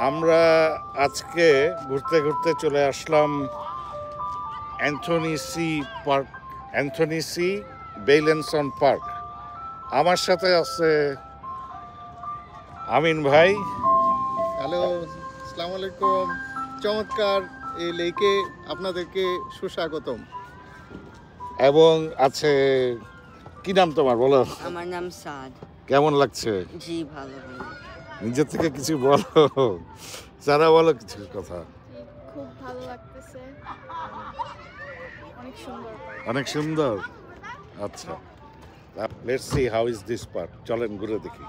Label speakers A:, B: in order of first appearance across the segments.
A: আমরা আজকে ঘুরতে ঘুরতে চলে আসলাম অ্যান্থনি সি বেইলেনসন পার্ক। আমার সাথে আছে আমিন ভাই।
B: হ্যালো, আসসালামু আলাইকুম। চমৎকার এই লেকে আপনাদেরকে সুস্বাগতম।
A: এবং আছে, কি নাম তোমার বলো?
C: আমার নাম সাদ।
A: কেমন লাগছে?
C: জি ভালো ভালো।
A: নিজের থেকে কিছু বলো, সারা বলো কিছু কথা।
D: খুব ভালো লাগতেছে, অনেক সুন্দর।
A: অনেক সুন্দর। আচ্ছা, let's see how is this park. চলেন ঘুরে দেখি।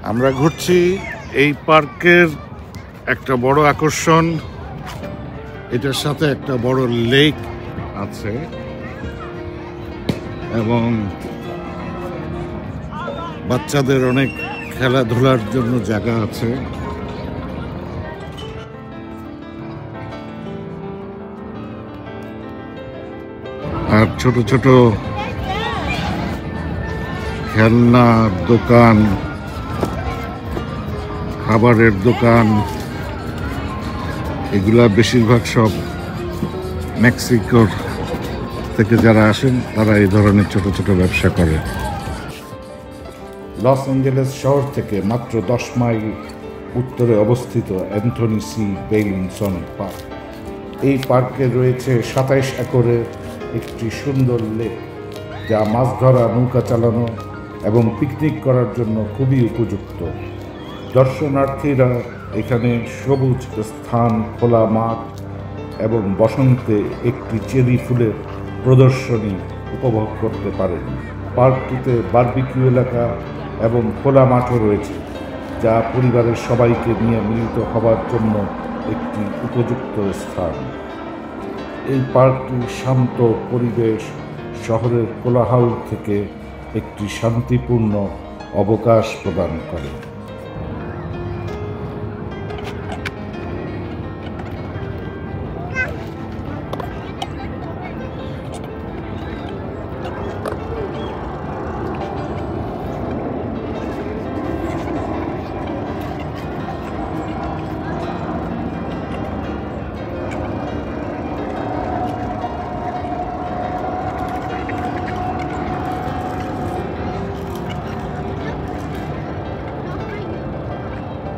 A: আমরা ঘুরছি এই পার্কের একটা বড় আকর্ষণ, এটার সাথে একটা বড় লেক আছে এবং বাচ্চাদের অনেক খেলাধুলার জন্য জায়গা আছে। আর ছোট ছোট খেলনার দোকান, খাবারের দোকান, এগুলা বেশিরভাগ সব মেক্সিকোর থেকে যারা আসেন তারা এই ধরনের ছোট ছোট ব্যবসা করে। লস অ্যাঞ্জেলেস শহর থেকে মাত্র 10 মাইল উত্তরে অবস্থিত অ্যান্থনি সি বেইলিনসন পার্ক। এই পার্কে রয়েছে 27 একরের একটি সুন্দর লেক, যা মাছ ধরা, নৌকা চালানো এবং পিকনিক করার জন্য খুবই উপযুক্ত। দর্শনার্থীরা এখানে সবুজ স্থান, খোলা মাঠ এবং বসন্তে একটি চেরি ফুলের প্রদর্শনী উপভোগ করতে পারেন। পার্কটিতে বারবিকিউ এলাকা এবং খোলা মাঠও রয়েছে, যা পরিবারের সবাইকে নিয়ে মিলিত হবার জন্য একটি উপযুক্ত স্থান। এই পার্কটি শান্ত পরিবেশ, শহরের কোলাহল থেকে একটি শান্তিপূর্ণ অবকাশ প্রদান করে।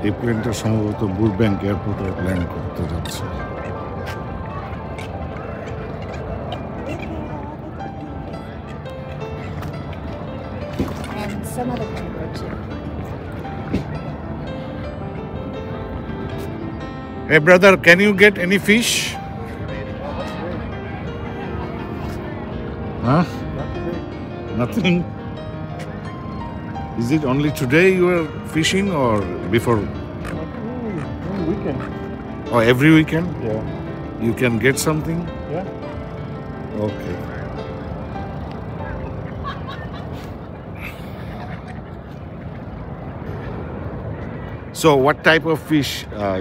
A: এই প্লেনটা সম্ভবত বুরব্যাংক এয়ারপোর্টে ল্যান্ড করতে যাচ্ছে।
D: And some other people too.
A: Hey brother, can you get any fish? Huh? Nothing. Is it only today you are fishing or before?
B: Every weekend.
A: Or every weekend?
B: Yeah.
A: You can get something?
B: Yeah.
A: Okay. So what type of fish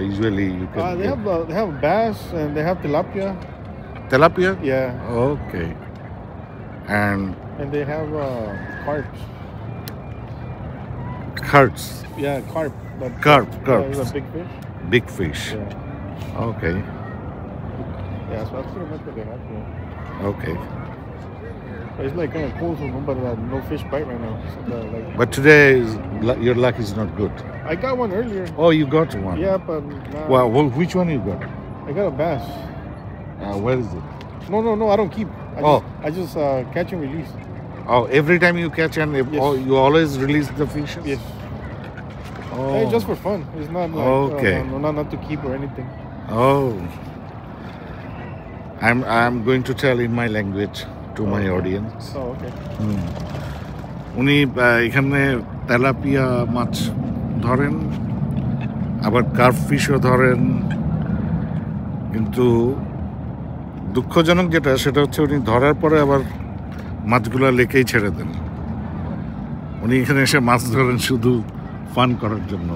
A: usually you can get?
B: They have bass and they have tilapia.
A: Tilapia?
B: Yeah.
A: Okay. And
B: And they have carp.
A: carps?
B: Yeah, carp. But
A: Carp,
B: Yeah,
A: carps.
B: it's a big fish.
A: Big fish.
B: Yeah.
A: Okay.
B: Yeah, so that's pretty much what they have here.
A: Okay.
B: But it's like kind of cool, so nobody had no fish bite right now. So like,
A: But today your luck is not good.
B: I got one earlier.
A: Oh, you got one.
B: Yeah, but nah,
A: Well, which one you got?
B: I got a bass.
A: Where is it?
B: No, I don't keep. I just catch and release.
A: Oh, every time you catch and
B: Yes.
A: you always release the fishes?
B: Yes.
A: Oh.
B: It's just for fun. It's not like
A: Okay.
B: not to keep or anything.
A: Oh. I'm going to tell in my language to my audience.
B: Oh, okay.
A: উনি এখানে tilapia মাছ ধরেন, আবার carp ফিশও ধরেন, কিন্তু দুঃখজনক যেটা সেটা হচ্ছে উনি ধরার পরে আবার মাছগুলো লেকেই ছেড়ে দেন। উনি এখানে এসে মাছ ধরেন শুধু ফান করার জন্য।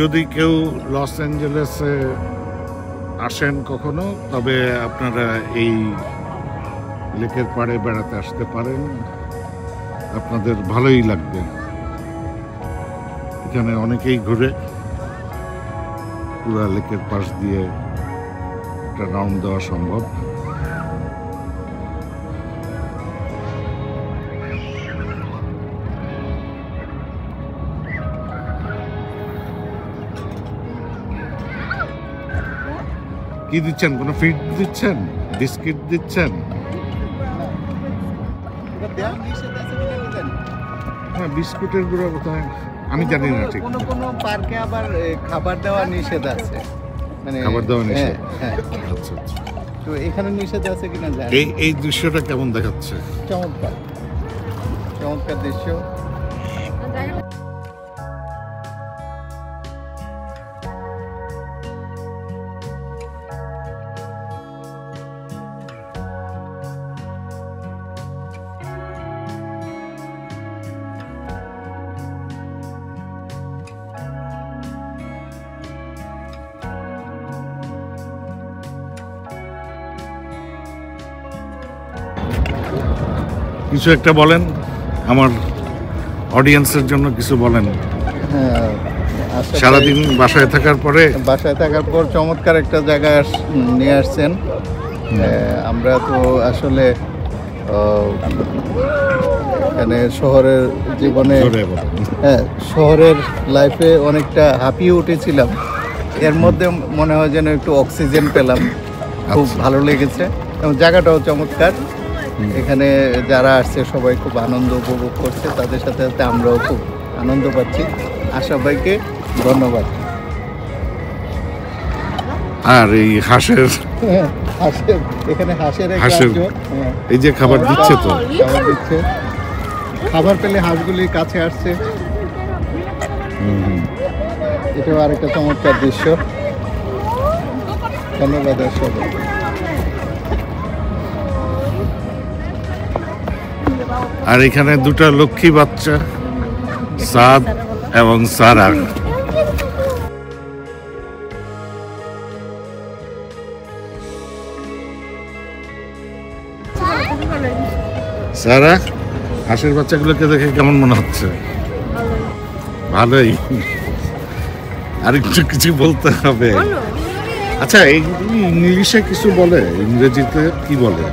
A: যদি কেউ লস অ্যাঞ্জেলেসে আসেন কখনো, তবে আপনারা এই লেকের পাড়ে বেড়াতে আসতে পারেন, আপনাদের ভালোই লাগবে। এখানে অনেকেই ঘুরে, পুরা লেকের পাশ দিয়ে একটা রাউন্ড দেওয়া সম্ভব। কি দিচ্ছেন? কোনো ফিড দিচ্ছেন? বিস্কিট দিচ্ছেন? হ্যাঁ, বিস্কুটের গুঁড়ো কোথায় আমি জানি না ঠিক।
E: কোনো কোনো পার্কে আবার খাবার দেওয়া নিষেধ আছে, মানে
A: খাবার দেওয়া নিষেধ।
E: হ্যাঁ,
A: আচ্ছা আচ্ছা।
E: তো এখানে নিষেধ আছে কিনা জানি।
A: এই দৃশ্যটা কেমন দেখাচ্ছে?
E: চমৎকার চমৎকার দৃশ্য।
A: কিছু একটা বলেন, আমার অডিয়েন্সের জন্য কিছু বলেন।
E: হ্যাঁ, আশা
A: সারাদিন বাসায় থাকার পরে
E: বাসায় থাকার পর চমৎকার একটা জায়গায় নিয়ে আসছেন। আমরা তো আসলে এখানে শহরের জীবনে, হ্যাঁ, শহরের লাইফে অনেকটা হাঁপিয়ে উঠেছিলাম। এর মধ্যে মনে হয় যেন একটু অক্সিজেন পেলাম, খুব ভালো লেগেছে এবং জায়গাটাও চমৎকার। এখানে যারা আসছে সবাই খুব আনন্দ উপভোগ করছে, তাদের সাথে সাথে আমরাও খুব আনন্দ পাচ্ছি। আর সবাইকে ধন্যবাদ।
A: আর এই হাঁসের
E: হাঁসের এখানে হাঁসের
A: এই যে খাবার দিচ্ছে, তো
E: খাবার দিচ্ছে, খাবার পেলে হাঁসগুলি কাছে আসছে। এটাও আরেকটা চমৎকার দৃশ্য। ধন্যবাদ সবাই।
A: আর এখানে দুটা লক্ষ্মী বাচ্চা, সাদ এবং সারা। সারা, হাঁসের বাচ্চাগুলোকে দেখে কেমন মনে হচ্ছে? ভালোই। আর একটু কিছু বলতে হবে। আচ্ছা, এই ইংলিশে কিছু বলে, ইংরেজিতে কি বলে?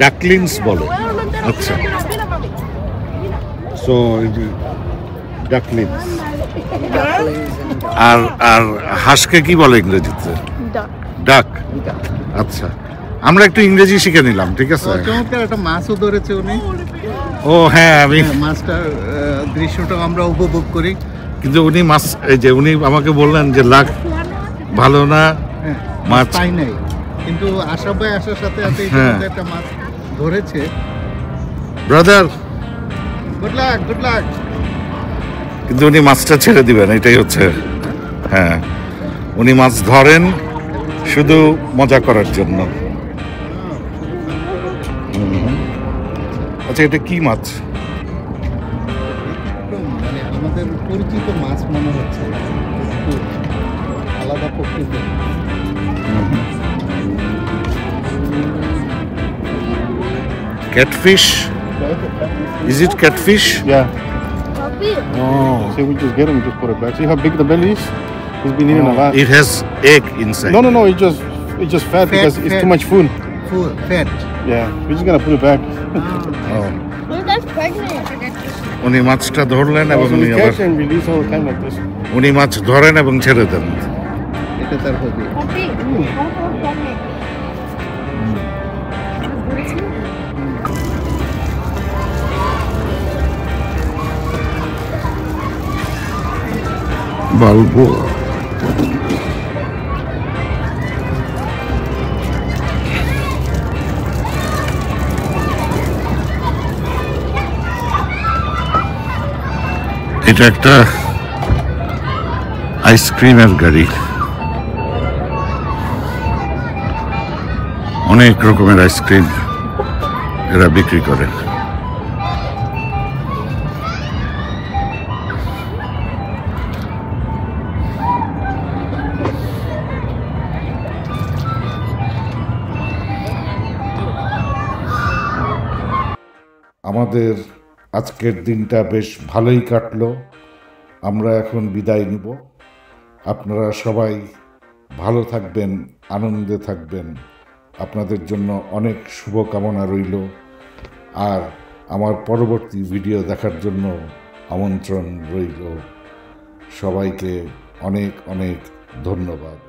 A: ডাকলিংস বলে। আচ্ছা, সো ডাকলিংস। আর আর হাঁসকে কি বলে ইংরেজিতে? ডাক। আচ্ছা, আমরা একটু ইংরেজি শিখে নিলাম, ঠিক আছে?
E: চমৎকার একটা মাছও ধরেছে উনি।
A: ও হ্যাঁ, আমি
E: মাছটার দৃশ্যটা আমরা উপভোগ করি।
A: কিন্তু উনি মাছ, এই যে উনি আমাকে বললেন যে লাগ ভালো না, মাছ
E: পাই নাই, কিন্তু আশরাফ ভাই আসার সাথে সাথে একটা মাছ ধরেছে।
A: Brother,
E: good luck, good luck.
A: কিন্তু উনি মাছটা ছেড়ে দিবেন, এটাই হচ্ছে। হ্যাঁ, উনি মাছ ধরেন শুধু মজা করার জন্য। আচ্ছা, এটা কি মাছ?
E: মানে আমাদের পরিচিত মাছ মনে হচ্ছে, আলাদা প্রকৃতি।
A: Catfish? Is it catfish?
B: Yeah.
A: Oh.
B: See, we just get them, we just put it back. See how big the belly is? He's been eating a lot.
A: It has egg inside.
B: No. It's just fat because it's too much food.
E: Food, fat.
B: Yeah, we're just gonna put it back.
A: Oh.
D: Look, that's pregnant.
A: উনি মাছটা ধরলেন এবং
B: So
A: উনি
B: we
A: আবার
B: catch and release all the time like this.
A: উনি মাছ ধরেন এবং ছেড়ে দেন।
E: এটা তার হবি।
D: Puppy. Also pregnant.
A: বালবো এটা একটা আইসক্রিমের গাড়ি, অনেক রকমের আইসক্রিম এরা বিক্রি করে। আমাদের আজকের দিনটা বেশ ভালোই কাটলো। আমরা এখন বিদায় নিব। আপনারা সবাই ভালো থাকবেন, আনন্দে থাকবেন। আপনাদের জন্য অনেক শুভকামনা রইল। আর আমার পরবর্তী ভিডিও দেখার জন্য আমন্ত্রণ রইল। সবাইকে অনেক অনেক ধন্যবাদ।